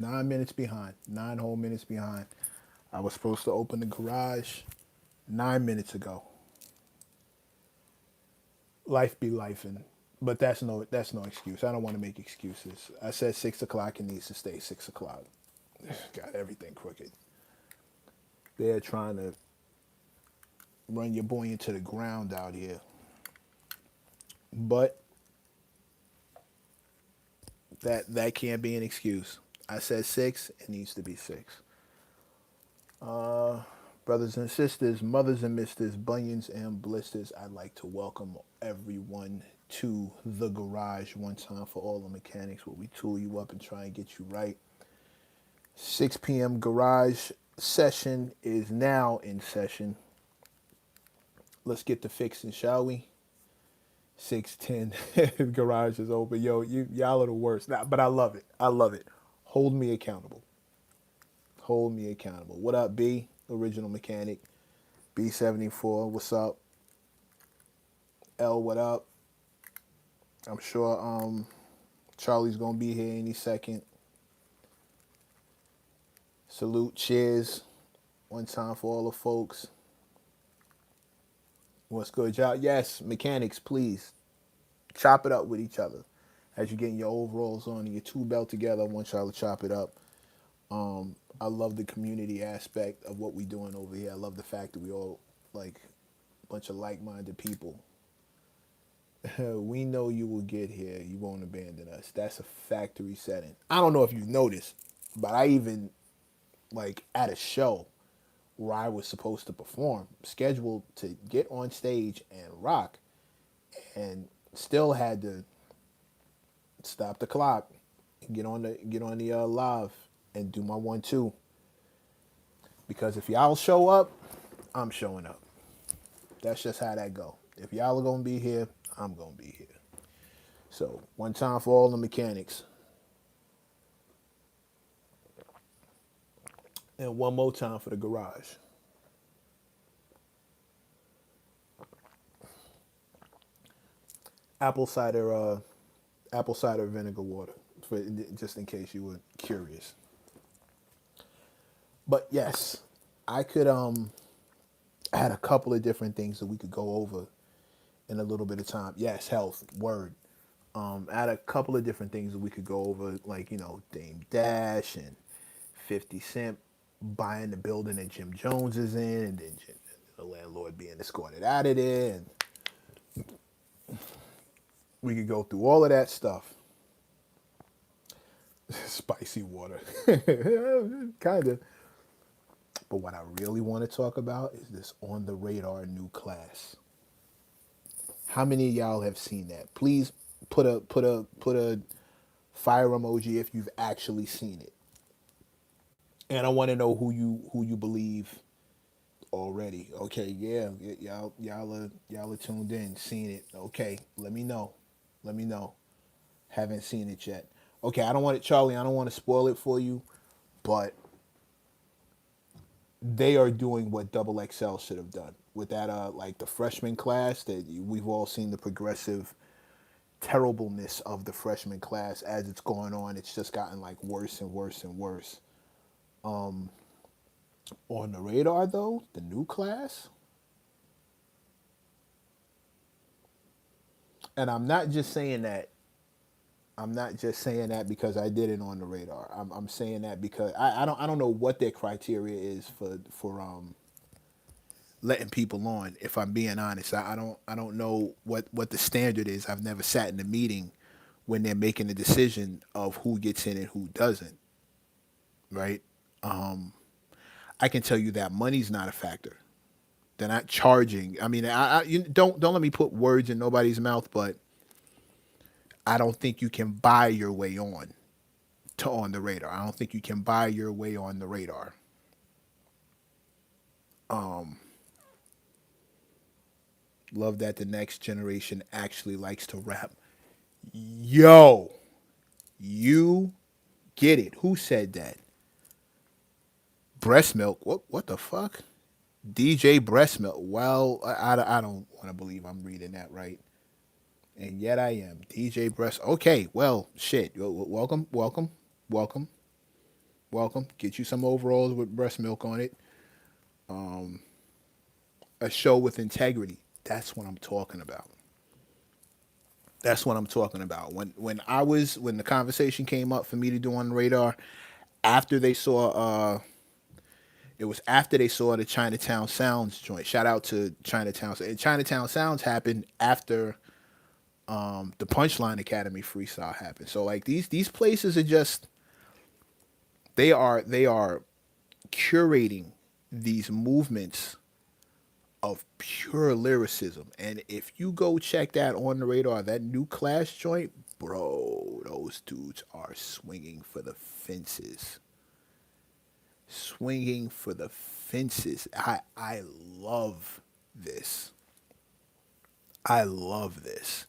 9 minutes behind. 9 whole minutes behind. I was supposed to open the garage 9 minutes ago. Life be lifing, but that's no excuse. I don't want to make excuses. I said 6 o'clock. It needs to stay 6 o'clock. Got everything crooked. They're trying to run your boy into the ground out here, but that can't be an excuse. I said six. It needs to be six. Brothers and sisters, mothers and misters, bunions and blisters, I'd like to welcome everyone to the garage one time for all the mechanics where we tool you up and try and get you right. 6 p.m. garage session is now in session. Let's get to fixing, shall we? 6:10, garage is open. Yo, y'all are the worst. Nah, but I love it. I love it. Hold me accountable. Hold me accountable. What up, B? Original mechanic. B74, what's up? L, what up? I'm sure Charlie's gonna be here any second. Salute, cheers. One time for all the folks. What's good, y'all? Yes, mechanics, please. Chop it up with each other. As you're getting your overalls on and your two belt together, I want y'all to chop it up. I love the community aspect of what we're doing over here. I love the fact that we all like a bunch of like-minded people. We know you will get here. You won't abandon us. That's a factory setting. I don't know if you've noticed, but I even like at a show where I was supposed to perform, scheduled to get on stage and rock, and still had to stop the clock, get on the live and do my 1-2. Because if y'all show up, I'm showing up. That's just how that go. If y'all are gonna be here, I'm gonna be here. So one time for all the mechanics, and one more time for the garage. Apple cider, apple cider vinegar water, for just in case you were curious. But yes, I could I had a couple of different things that we could go over in a little bit of time. Yes, health, word. I had a couple of different things that we could go over, like, Dame Dash and 50 Cent buying the building that Jim Jones is in, and then the landlord being escorted out of there. And we could go through all of that stuff. Spicy water. Kind of. But what I really want to talk about is this on the radar new class. How many of y'all have seen that? Please put a fire emoji if you've actually seen it. And I want to know who you believe already. Okay, yeah, y'all are tuned in, seen it. Okay, let me know. Let me know. Haven't seen it yet. Okay, I don't want it, Charlie. I don't want to spoil it for you, but they are doing what Double XL should have done with that like the freshman class that we've all seen the progressive terribleness of the freshman class as it's going on. It's just gotten like worse and worse and worse. On the radar though, the new class, and I'm not just saying that because I did it on the radar. I'm saying that because I don't know what their criteria is for letting people on. If I'm being honest, I don't know what the standard is. I've never sat in a meeting when they're making a decision of who gets in and who doesn't. Right? I can tell you that money's not a factor. They're not charging. I mean, don't let me put words in nobody's mouth, but I don't think you can buy your way on the radar. I don't think you can buy your way on the radar. Love that the next generation actually likes to rap. Yo, you get it. Who said that? Breast milk. What the fuck? DJ Breast Milk. Well, I don't want to believe I'm reading that right. And yet I am. DJ Breast. Okay, well, shit. Welcome, welcome, welcome. Welcome. Get you some overalls with breast milk on it. A show with integrity. That's what I'm talking about. That's what I'm talking about. When the conversation came up for me to do on the radar, after they saw it was after they saw the Chinatown Sounds joint. Shout out to Chinatown. And Chinatown Sounds happened after the Punchline Academy freestyle happened. So like these places are just they are curating these movements of pure lyricism. And if you go check that on the radar, that new Clash joint, bro, those dudes are swinging for the fences. Swinging for the fences. I love this. I love this.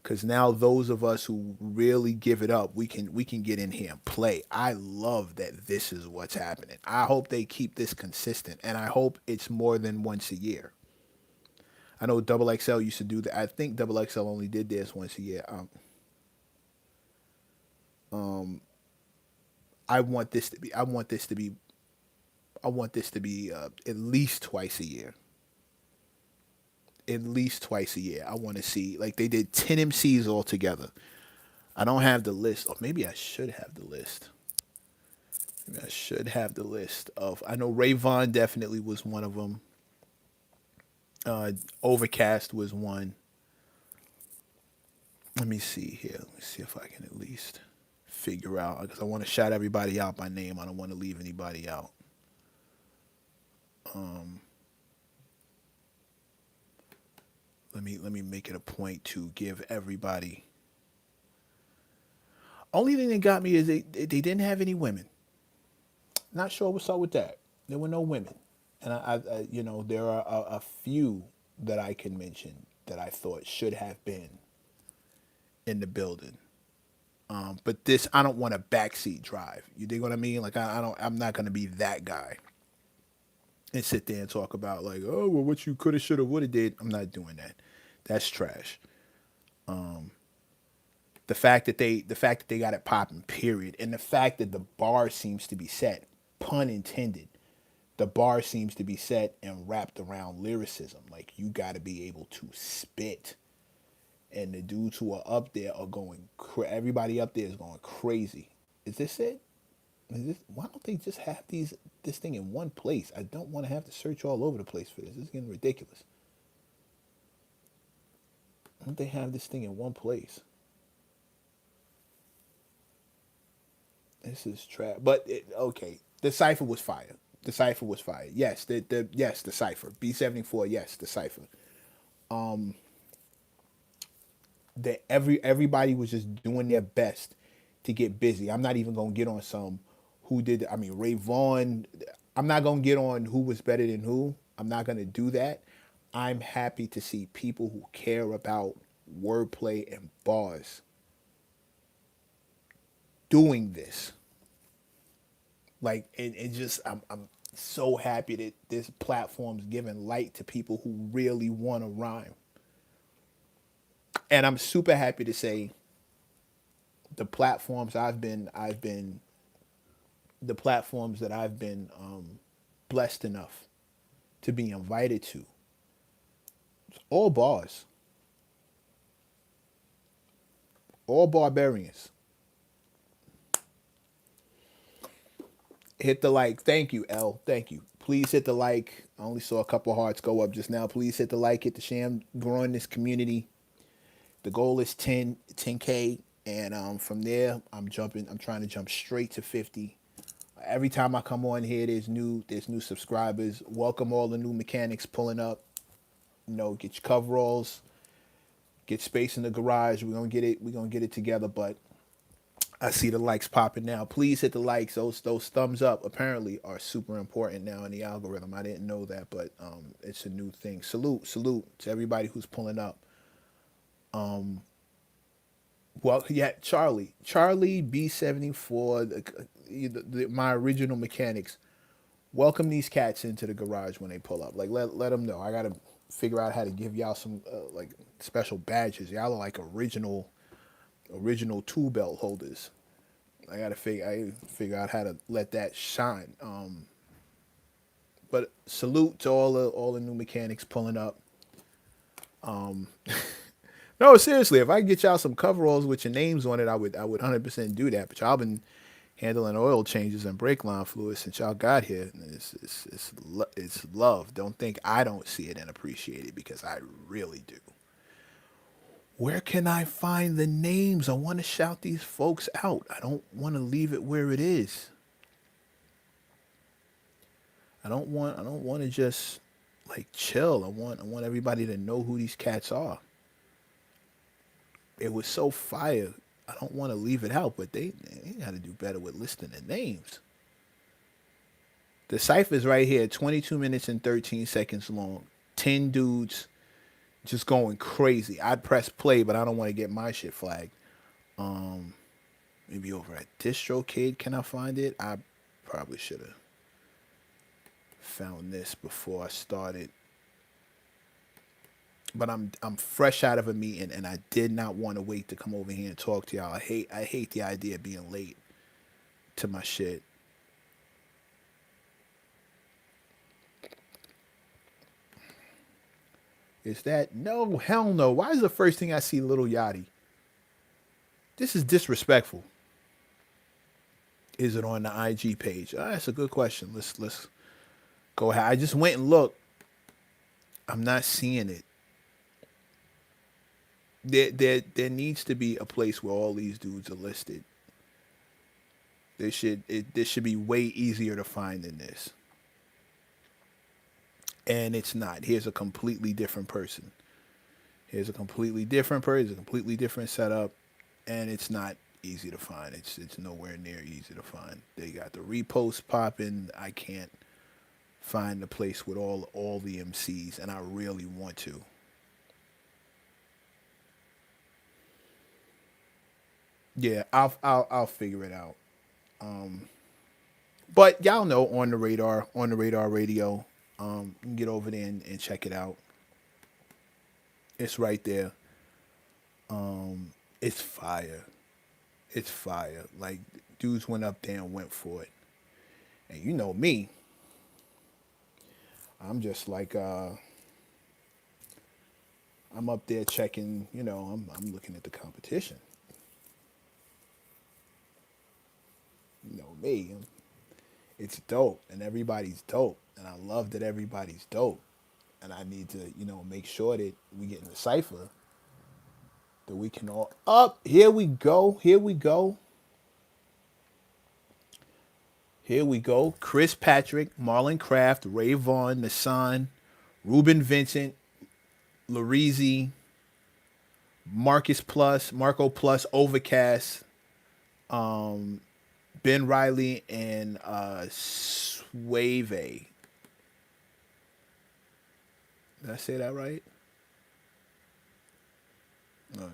Cause now those of us who really give it up, we can get in here and play. I love that this is what's happening. I hope they keep this consistent, and I hope it's more than once a year. I know Double XL used to do that. I think Double XL only did this once a year. I want this to be. I want this to be. I want this to be at least twice a year. At least twice a year. I want to see like they did 10 MCs all together. I don't have the list, or maybe I should have the list. Maybe I should have the list of. I know Ray Vaughn definitely was one of them. Overcast was one. Let me see here. Let me see if I can at least figure out because I want to shout everybody out by name. I don't want to leave anybody out. Let me make it a point to give everybody. Only thing that got me is they didn't have any women. Not sure what's up with that. There were no women, and there are a few that I can mention that I thought should have been in the building. But this, I don't want a backseat drive. You dig what I mean? Like I don't. I'm not gonna be that guy and sit there and talk about like, oh well, what you coulda, shoulda, woulda did. I'm not doing that. That's trash. The fact that they got it popping, period, and the fact that the bar seems to be set, pun intended, the bar seems to be set and wrapped around lyricism. Like you got to be able to spit, and the dudes who are up there are going. Everybody up there is going crazy. Is this it? Why don't they just have this thing in one place? I don't want to have to search all over the place for this. This is getting ridiculous. Why don't they have this thing in one place? This is trap. But okay, the cipher was fire. The cipher was fire. Yes, the cipher. B-74. Yes, the cipher. That everybody was just doing their best to get busy. I'm not even gonna get on some who did. I mean, Ray Vaughn. I'm not gonna get on who was better than who. I'm not gonna do that. I'm happy to see people who care about wordplay and bars doing this. Like and just I'm so happy that this platform's giving light to people who really want to rhyme. And I'm super happy to say the platforms I've been the platforms that I've been blessed enough to be invited to. All bars, all barbarians. Hit the like. Thank you, L. Thank you. Please hit the like. I only saw a couple hearts go up just now. Please hit the like. Hit the sham. Growing this community. The goal is 10K, and from there I'm jumping. I'm trying to jump straight to 50. Every time I come on here, there's new subscribers. Welcome all the new mechanics pulling up. Get your coveralls, get space in the garage. We're gonna get it. We're gonna get it together. But I see the likes popping now. Please hit the likes. Those thumbs up apparently are super important now in the algorithm. I didn't know that, but it's a new thing. Salute to everybody who's pulling up. Well, yeah, Charlie B-74, my original mechanics. Welcome these cats into the garage when they pull up. Like let them know. I gotta figure out how to give y'all some like special badges. Y'all are like original tool belt holders. I gotta figure out how to let that shine. But salute to all the new mechanics pulling up. No, seriously, if I could get y'all some coveralls with your names on it, I would 100% do that. But y'all been handling oil changes and brake line fluid since y'all got here. It's love. Don't think I don't see it and appreciate it, because I really do. Where can I find the names? I want to shout these folks out. I don't want to leave it where it is. I don't want to just like chill. I want everybody to know who these cats are. It was so fire. I don't want to leave it out, but they got to do better with listing the names. The cipher's right here, 22 minutes and 13 seconds long. 10 dudes just going crazy. I'd press play, but I don't want to get my shit flagged. Maybe over at DistroKid, can I find it? I probably should have found this before I started. But I'm fresh out of a meeting, and I did not want to wait to come over here and talk to y'all. I hate the idea of being late to my shit. Is that no? Hell no. Why is the first thing I see Little Yachty? This is disrespectful. Is it on the IG page? That's a good question. Let's go ahead. I just went and looked. I'm not seeing it. There needs to be a place where all these dudes are listed. This should be way easier to find than this. And it's not. Here's a completely different person. Here's a completely different person, a completely different setup, and it's not easy to find. It's nowhere near easy to find. They got the repost popping. I can't find the place with all the MCs, and I really want to. Yeah, I'll figure it out. But y'all know, on the radar radio, you can get over there and check it out. It's right there. It's fire. It's fire. Like, dudes went up there and went for it. And you know me, I'm just like I'm up there checking. I'm looking at the competition. You know me. It's dope, and everybody's dope, and I love that everybody's dope. And I need to, make sure that we get in the cipher, that we can all up. Here we go. Here we go. Here we go. Chris Patrick, Marlon Craft, Ray Vaughn, Nassan, Ruben Vincent, Larizi, Marco Plus, Overcast, Ben Riley, and Suave. Did I say that right? Uh,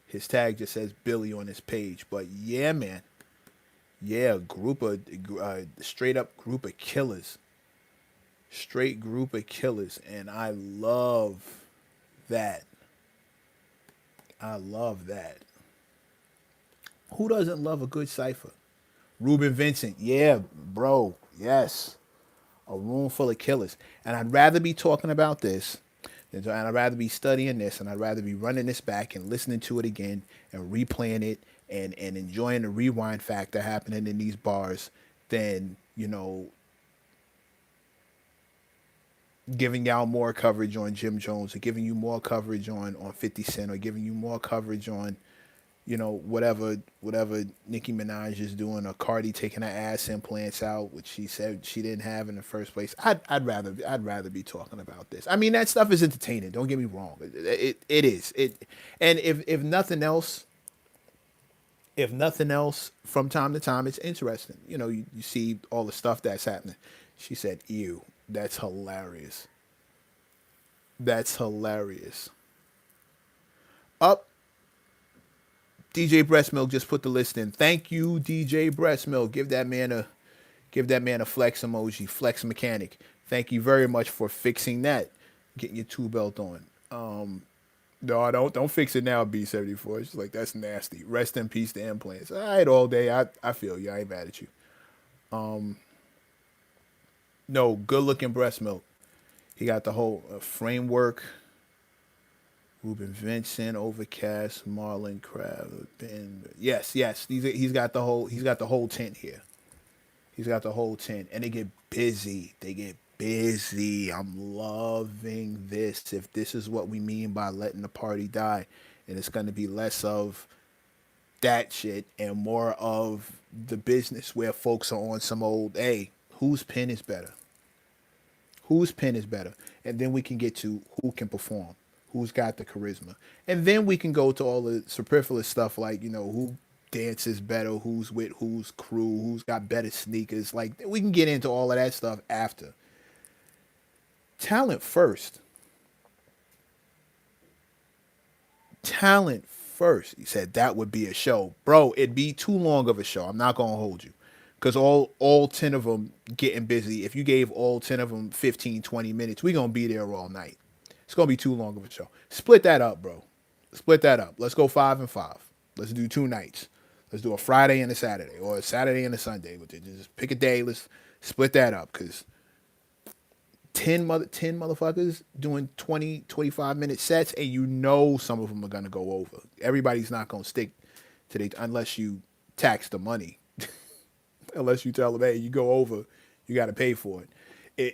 his tag just says Billy on his page. But yeah, man. Yeah, straight up group of killers. Straight group of killers. And I love that. I love that. Who doesn't love a good cipher? Ruben Vincent. Yeah, bro. Yes. A room full of killers. And I'd rather be talking about this, and I'd rather be studying this, and I'd rather be running this back and listening to it again and replaying it and enjoying the rewind factor happening in these bars than, giving y'all more coverage on Jim Jones, or giving you more coverage on 50 Cent, or giving you more coverage on, whatever Nicki Minaj is doing, or Cardi taking her ass implants out, which she said she didn't have in the first place. I'd rather be talking about this. I mean, that stuff is entertaining. Don't get me wrong. It is. And if nothing else, from time to time, it's interesting. You see all the stuff that's happening. She said, "Ew, that's hilarious. That's hilarious." Up. DJ Breast Milk just put the list in. Thank you, DJ Breast Milk. Give that man a flex emoji, flex mechanic. Thank you very much for fixing that. Getting your two belt on. No, don't fix it now, B74. It's just like that's nasty. Rest in peace to implants. All right, all day. I feel you. I ain't mad at you. No, good looking breast milk. He got the whole framework. Ruben Vincent, Overcast, Marlon Crab, Ben. Yes, yes. He's got the whole tent here. He's got the whole tent, and they get busy. They get busy. I'm loving this. If this is what we mean by letting the party die, and it's going to be less of that shit and more of the business where folks are on some old, hey, whose pen is better? Whose pen is better? And then we can get to who can perform, who's got the charisma. And then we can go to all the superfluous stuff like, who dances better, who's with whose crew, who's got better sneakers. Like, we can get into all of that stuff after. Talent first. Talent first. He said that would be a show. Bro, it'd be too long of a show. I'm not going to hold you. Because all 10 of them getting busy. If you gave all 10 of them 15, 20 minutes, we're going to be there all night. It's going to be too long of a show. Split that up, bro. Split that up. Let's go 5 and 5. Let's do 2 nights. Let's do a Friday and a Saturday, or a Saturday and a Sunday. Just pick a day. Let's split that up, because 10 motherfuckers doing 20, 25-minute sets, and some of them are going to go over. Everybody's not going to stick to unless you tax the money. Unless you tell them, hey, you go over, you got to pay for it.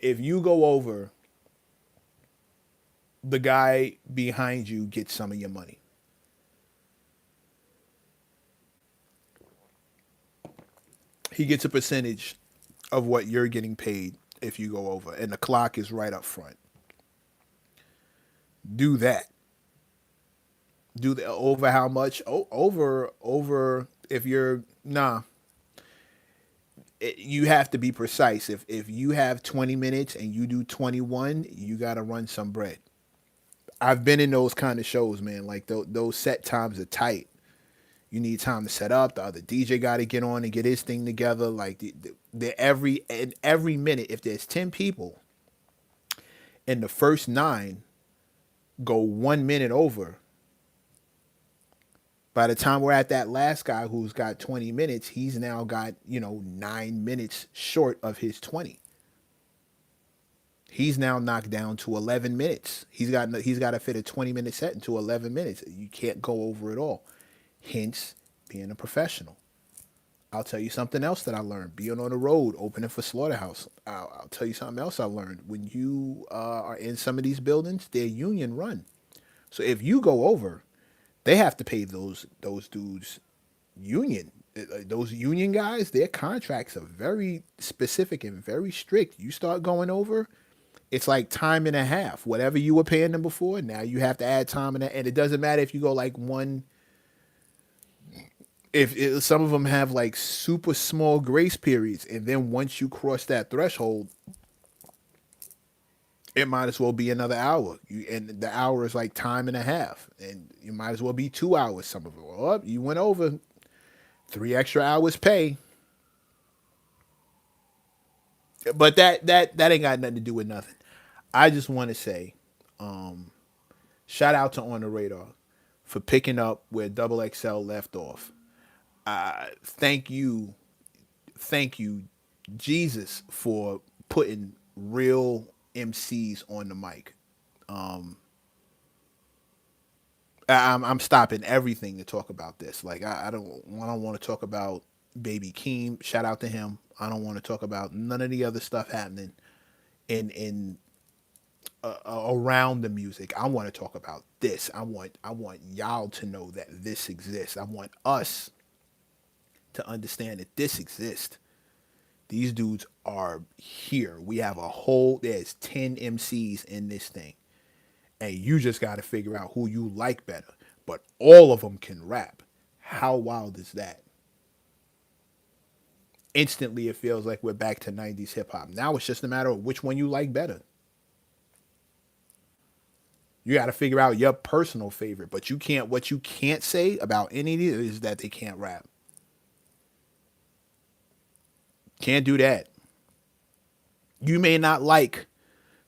If you go over, the guy behind you gets some of your money. He gets a percentage of what you're getting paid if you go over, and the clock is right up front. Do that. Do the over how much? Over. If you're you have to be precise. If you have 20 minutes and you do 21, you got to run some bread. I've been in those kind of shows, man. Like those set times are tight. You need time to set up. The other DJ got to get on and get his thing together. Like every minute, if there's 10 people, and the first 9 go 1 minute over, by the time we're at that last guy who's got 20 minutes, he's now got 9 minutes short of his 20. He's now knocked down to 11 minutes. He's got to fit a 20-minute set into 11 minutes. You can't go over it all. Hence, being a professional. I'll tell you something else that I learned. Being on the road, opening for Slaughterhouse. I'll tell you something else I learned. When you are in some of these buildings, they're union run. So if you go over, they have to pay those dudes union. Those union guys, their contracts are very specific and very strict. You start going over, it's like time and a half. Whatever you were paying them before, now you have to add time and it doesn't matter if you go like one. If some of them have like super small grace periods, and then once you cross that threshold, it might as well be another hour. And the hour is like time and a half, and you might as well be 2 hours. Some of it, well, you went over 3 extra hours pay, but that ain't got nothing to do with nothing. I just want to say, shout out to On the Radar for picking up where Double XL left off. Thank you, Jesus, for putting real MCs on the mic. I'm stopping everything to talk about this. Like I don't want to talk about Baby Keem. Shout out to him. I don't want to talk about none of the other stuff happening in around the music. I want to talk about this. I want y'all to know that this exists. I want us to understand that this exists. These dudes are here. We have there's 10 MCs in this thing. And you just got to figure out who you like better. But all of them can rap. How wild is that? Instantly, it feels like we're back to 90s hip hop. Now it's just a matter of which one you like better. You got to figure out your personal favorite. But what you can't say about any of these is that they can't rap. Can't do that. You may not like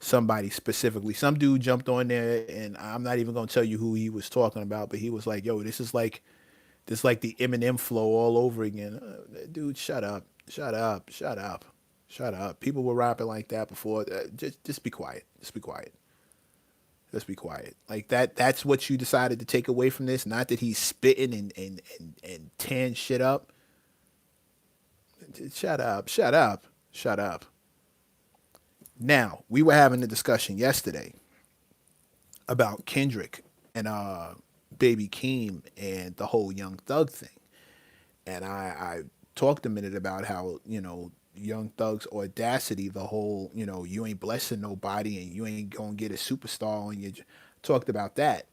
somebody specifically. Some dude jumped on there, and I'm not even gonna tell you who he was talking about, but he was like, "Yo, this like the Eminem flow all over again." Dude, shut up, shut up, shut up, shut up. People were rapping like that before. Just be quiet. Just be quiet. Just be quiet. Like that. That's what you decided to take away from this. Not that he's spitting and tearing shit up. Shut up. Shut up. Shut up. Now we were having a discussion yesterday about Kendrick and Baby Keem and the whole Young Thug thing. And I talked a minute about how, Young Thug's audacity, the whole, you ain't blessing nobody and you ain't gonna get a superstar on your. Talked about that.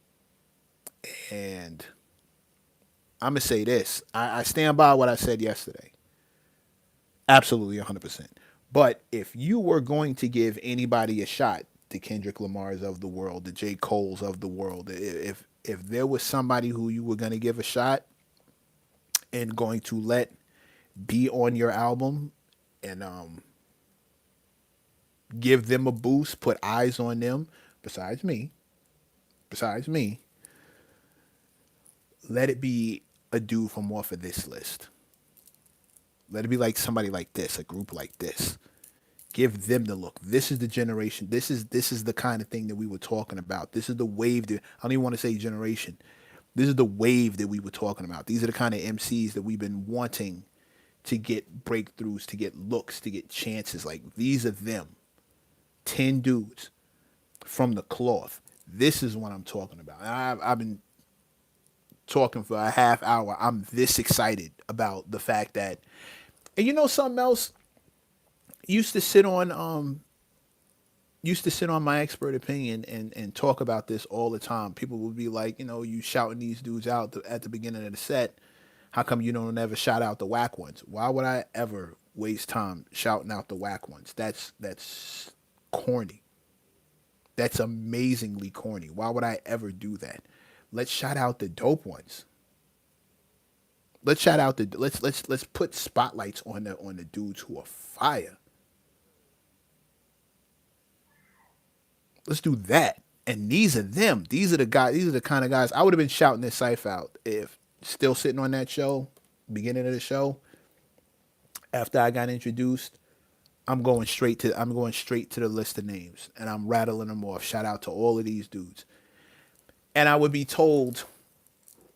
And I'm gonna say this. I stand by what I said yesterday. Absolutely 100%. But if you were going to give anybody a shot, the Kendrick Lamars of the world, the J. Cole's of the world, if there was somebody who you were going to give a shot and going to let be on your album and give them a boost, put eyes on them, besides me, besides me, let it be a dude from off of this list. Let it be like somebody like this, a group like this. Give them the look. This is the generation. This is the kind of thing that we were talking about. This is the wave that I don't even want to say generation. This is the wave that we were talking about. These are the kind of MCs that we've been wanting to get breakthroughs, to get looks, to get chances. Like these are them. 10 dudes from the cloth. This is what I'm talking about. I've been talking for a half hour. I'm this excited about the fact that, and you know something else, used to sit on my expert opinion and talk about this all the time. People would be like, you shouting these dudes out at the beginning of the set. How come you don't ever shout out the whack ones? Why would I ever waste time shouting out the whack ones? That's corny. That's amazingly corny. Why would I ever do that? Let's shout out the dope ones. Let's shout out the let's put spotlights on the dudes who are fire. Let's do that. And these are them. These are the guys. These are the kind of guys. I would have been shouting this cipher out if still sitting on that show, beginning of the show. After I got introduced, I'm going straight to the list of names, and I'm rattling them off. Shout out to all of these dudes. And I would be told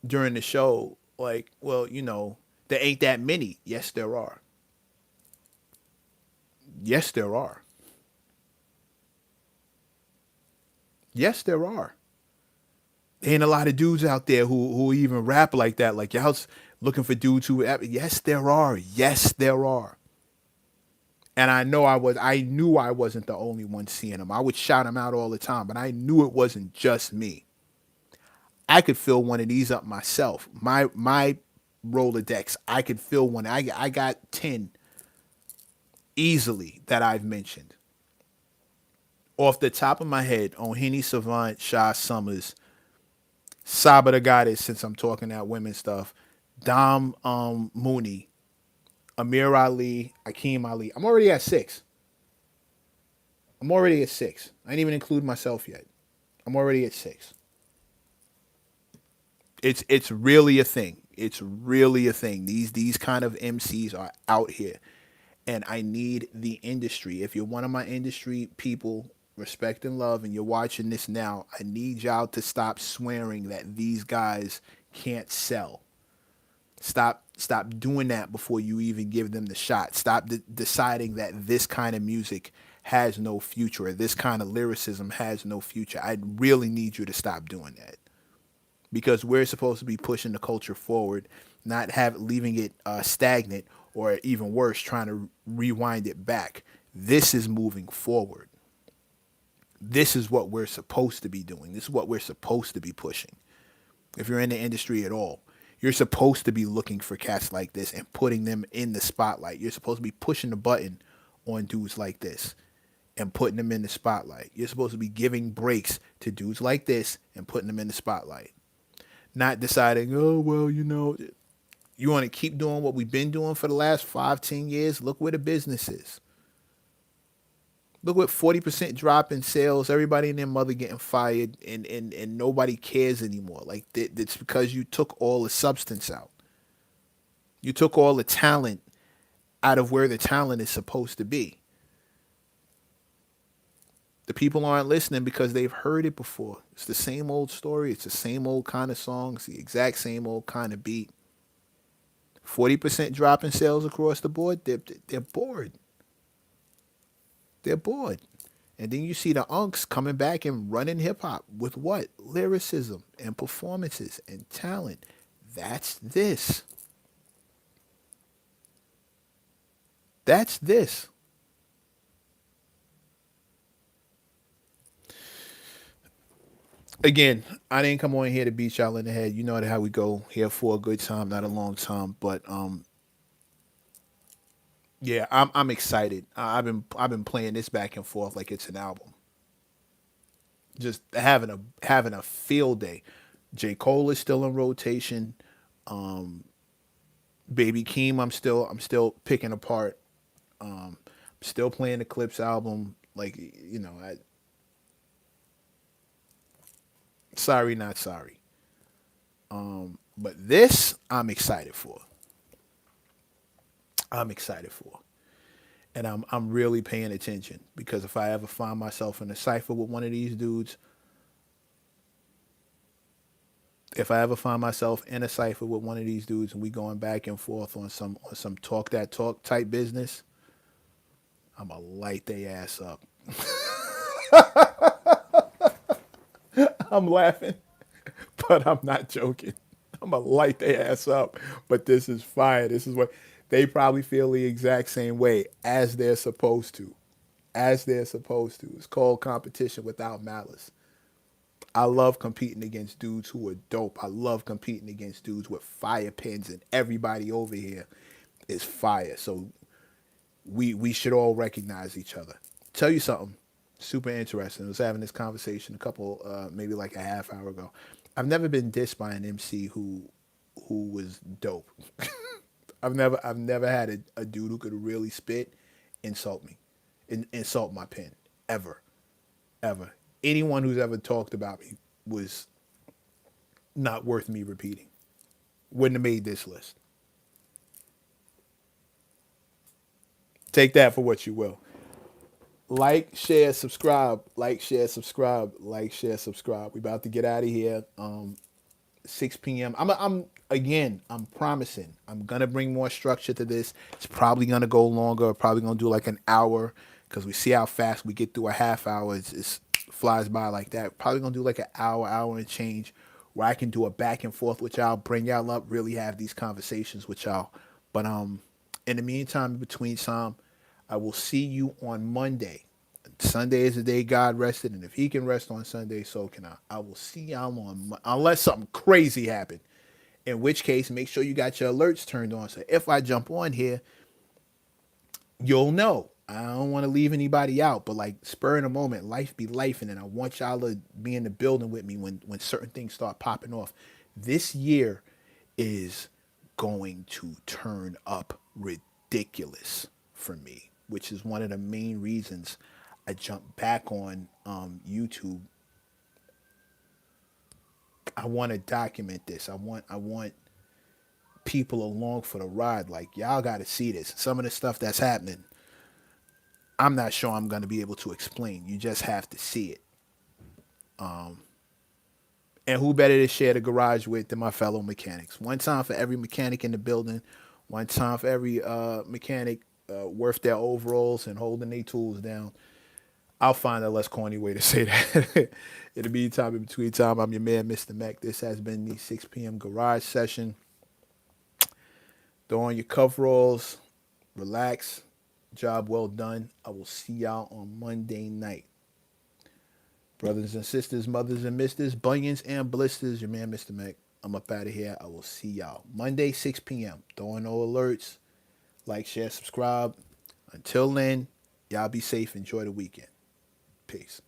during the show, like, well, there ain't that many. Yes, there are. Yes, there are. Yes, there are. There ain't a lot of dudes out there who even rap like that. Like y'all's looking for dudes who. Yes, there are. Yes, there are. And I knew I wasn't the only one seeing them. I would shout them out all the time, but I knew it wasn't just me. I could fill one of these up myself. My Rolodex, I could fill one. I got 10 easily that I've mentioned. Off the top of my head, on Henny Savant, Shy Summers, Saba the Goddess, since I'm talking that women stuff, Dom Mooney, Amir Ali, Akeem Ali. I'm already at 6. I'm already at 6. I didn't even include myself yet. I'm already at 6. It's really a thing. It's really a thing. These kind of MCs are out here, and I need the industry. If you're one of my industry people, respect and love, and you're watching this now, I need y'all to stop swearing that these guys can't sell. Stop doing that before you even give them the shot. Stop deciding that this kind of music has no future, or this kind of lyricism has no future. I really need you to stop doing that, because we're supposed to be pushing the culture forward, not leaving it stagnant, or even worse, trying to rewind it back. This is moving forward. This is what we're supposed to be doing. This is what we're supposed to be pushing. If you're in the industry at all, you're supposed to be looking for cats like this and putting them in the spotlight. You're supposed to be pushing the button on dudes like this and putting them in the spotlight. You're supposed to be giving breaks to dudes like this and putting them in the spotlight. Not deciding, oh, well, you want to keep doing what we've been doing for the last 5, 10 years. Look where the business is. Look what 40% drop in sales. Everybody and their mother getting fired, and nobody cares anymore. Like it's because you took all the substance out. You took all the talent out of where the talent is supposed to be. The people aren't listening because they've heard it before. It's the same old story. It's the same old kind of song. It's the exact same old kind of beat. 40% drop in sales across the board. They're bored. They're bored. And then you see the unks coming back and running hip hop with what? Lyricism and performances and talent. That's this. That's this. Again, I didn't come on here to beat y'all in the head. You know how we go here for a good time, not a long time. But yeah, I'm excited. I've been playing this back and forth like it's an album. Just having a field day. J. Cole is still in rotation. Baby Keem, I'm still picking apart. Still playing the Clips album. Like sorry, not sorry. But this, I'm excited for. I'm excited for. And I'm really paying attention because if I ever find myself in a cipher with one of these dudes, if I ever find myself in a cipher with one of these dudes and we going back and forth on some talk that talk type business, I'ma light they ass up. I'm laughing, but I'm not joking. I'm gonna light their ass up. But this is fire. This is what they probably feel the exact same way as they're supposed to. As they're supposed to. It's called competition without malice. I love competing against dudes who are dope. I love competing against dudes with fire pins, and everybody over here is fire. So we should all recognize each other. Tell you something super interesting. I was having this conversation a couple, maybe like a half hour ago. I've never been dissed by an MC who was dope. I've never had a dude who could really spit insult me, insult my pen, ever, ever. Anyone who's ever talked about me was not worth me repeating. Wouldn't have made this list. Take that for what you will. Like, share, subscribe. Like, share, subscribe. Like, share, subscribe. We about to get out of here. 6 p.m. I'm promising. I'm gonna bring more structure to this. It's probably gonna go longer. Probably gonna do like an hour because we see how fast we get through a half hour. It's flies by like that. Probably gonna do like an hour and change, where I can do a back and forth with y'all, bring y'all up, really have these conversations with y'all. But in the meantime, in between time, I will see you on Monday. Sunday is the day God rested, and if He can rest on Sunday, so can I. I will see y'all on unless something crazy happened. In which case, make sure you got your alerts turned on. So if I jump on here, you'll know. I don't want to leave anybody out, but like spur in a moment, life be life, and I want y'all to be in the building with me when certain things start popping off. This year is going to turn up ridiculous for me, which is one of the main reasons I jumped back on YouTube. I want to document this. I want people along for the ride. Like y'all got to see this. Some of the stuff that's happening, I'm not sure I'm going to be able to explain. You just have to see it. And who better to share the garage with than my fellow mechanics? One time for every mechanic in the building. One time for every mechanic worth their overalls and holding their tools down. I'll find a less corny way to say that. In the meantime, in between time, I'm your man, Mr. Mac. This has been the 6 p.m. garage session. Throw on your coveralls, relax, job well done. I will see y'all on Monday night. Brothers and sisters, mothers and misters, bunions and blisters, your man, Mr. Mac. I'm up out of here. I will see y'all Monday, 6 p.m. Throwing no alerts. Like, share, subscribe. Until then, y'all be safe. Enjoy the weekend. Peace.